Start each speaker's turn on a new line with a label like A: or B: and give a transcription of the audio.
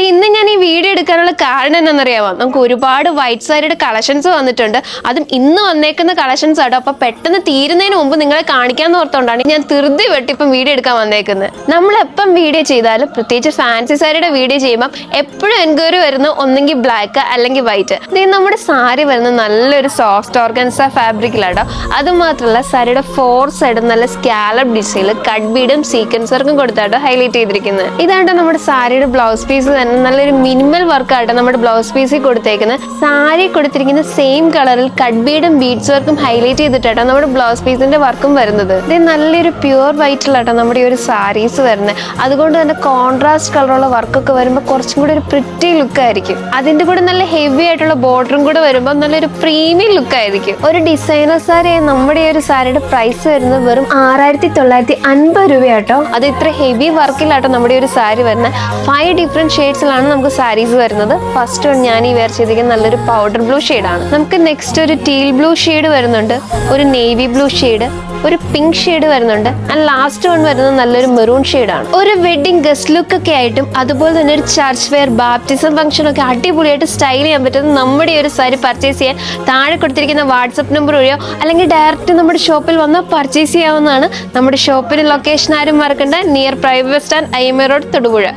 A: ഇന്ന് ഞാൻ ഈ വീഡിയോ എടുക്കാനുള്ള കാരണം എന്താണെന്നറിയാമോ? നമുക്ക് ഒരുപാട് വൈറ്റ് സാരിയുടെ കളക്ഷൻസ് വന്നിട്ടുണ്ട്. അതും ഇന്ന് വന്നേക്കുന്ന കളക്ഷൻസ് ആട്ടോ. അപ്പൊ പെട്ടെന്ന് തീരുന്നതിന് മുമ്പ് നിങ്ങളെ കാണിക്കാന്ന് ഓർത്തോണ്ടാണ് ഞാൻ ധൃതി വെട്ടി ഇപ്പം വീഡിയോ എടുക്കാൻ വന്നേക്കുന്നത്. നമ്മൾ എപ്പം വീഡിയോ ചെയ്താലും, പ്രത്യേകിച്ച് ഫാൻസി സാരിയുടെ വീഡിയോ ചെയ്യുമ്പോൾ എപ്പോഴും എൻക്വയറി വരുന്നത് ഒന്നെങ്കിൽ ബ്ലാക്ക് അല്ലെങ്കിൽ വൈറ്റ്. നമ്മുടെ സാരി വരുന്നത് നല്ലൊരു സോഫ്റ്റ് ഓർഗൻസ ഫാബ്രിക്കിലാട്ടോ. അതുമാത്രമല്ല സാരിയുടെ 4 സൈഡും നല്ല സ്കാലപ്പ് ഡിസൈനിൽ കട്ട് ബീഡും സീക്വൻസ് വർക്കും കൊടുത്താട്ടോ ഹൈലൈറ്റ് ചെയ്തിരിക്കുന്നത്. ഇതാട്ടോ നമ്മുടെ സാരിയുടെ ബ്ലൗസ് പീസ് തന്നെ നല്ലൊരു മിനിമൽ വർക്കാട്ടോ നമ്മുടെ ബ്ലൗസ് പീസിൽ കൊടുത്തേക്കുന്നത്. സാരി കൊടുത്തിരിക്കുന്ന സെയിം കളറിൽ കട്ട് ബീഡും ബീഡ്സ് വർക്കും ഹൈലൈറ്റ് ചെയ്തിട്ടാട്ടോ നമ്മുടെ ബ്ലൗസ് പീസിന്റെ വർക്കും വരുന്നത്. ഇത് നല്ലൊരു പ്യുവർ വൈറ്റിലാട്ടോ നമ്മുടെ ഈ ഒരു സാരീസ് വരുന്നത്. അതുകൊണ്ട് തന്നെ കോൺട്രാസ്റ്റ് കളറുള്ള വർക്കൊക്കെ വരുമ്പോൾ കുറച്ചും കൂടി ഒരു പ്രിറ്റി ലുക്ക് ആയിരിക്കും. അതിന്റെ കൂടെ നല്ല ഹെവി ആയിട്ടുള്ള ബോർഡറും കൂടെ വരുമ്പോൾ നല്ലൊരു പ്രീമിയം ലുക്ക് ആയിരിക്കും. ഒരു ഡിസൈനർ സാരി നമ്മുടെ ഈ ഒരു സാരിയുടെ പ്രൈസ് വരുന്നത് വെറും 6950 രൂപയാട്ടോ. അത് ഇത്ര ഹെവി വർക്കിലാട്ടോ നമ്മുടെ ഈ ഒരു സാരി വരുന്നത്. 5 ഡിഫറെന്റ് ഷെയ്ഡ്സിലാണ് നമുക്ക് സാരീസ് വരുന്നത്. ഫസ്റ്റ് വൺ ഞാൻ ഈ വെയർ ചെയ്തിരിക്കുന്ന നല്ലൊരു പൗഡർ ബ്ലൂ ഷെയ്ഡാണ്. നമുക്ക് നെക്സ്റ്റ് ഒരു ടീൽ ബ്ലൂ ഷെയ്ഡ് വരുന്നുണ്ട്, ഒരു നേവി ബ്ലൂ ഷെയ്ഡ്, ഒരു പിങ്ക് ഷെയ്ഡ് വരുന്നുണ്ട്. ആൻഡ് ലാസ്റ്റ് വൺ വരുന്നത് നല്ലൊരു മെറൂൺ ഷെയ്ഡാണ്. ഒരു വെഡിങ് ഗസ്റ്റ് ലുക്ക് ഒക്കെ ആയിട്ടും അതുപോലെ തന്നെ ഒരു ചർച്ച് വെയർ, ബാപ്റ്റിസം ഫംഗ്ഷൻ ഒക്കെ അടിപൊളിയായിട്ട് സ്റ്റൈൽ ചെയ്യാൻ പറ്റുന്ന നമ്മുടെ ഈ ഒരു സാരി പർച്ചേസ് ചെയ്യാൻ താഴെ കൊടുത്തിരിക്കുന്ന വാട്സപ്പ് നമ്പർ വഴിയോ അല്ലെങ്കിൽ ഡയറക്റ്റ് നമ്മുടെ ഷോപ്പിൽ വന്ന് പർച്ചേസ് ചെയ്യാവുന്നതാണ്. നമ്മുടെ ഷോപ്പിന്റെ ലൊക്കേഷൻ ആരും മറക്കണ്ട, near private bus stand, IMA road, Thodupuzha.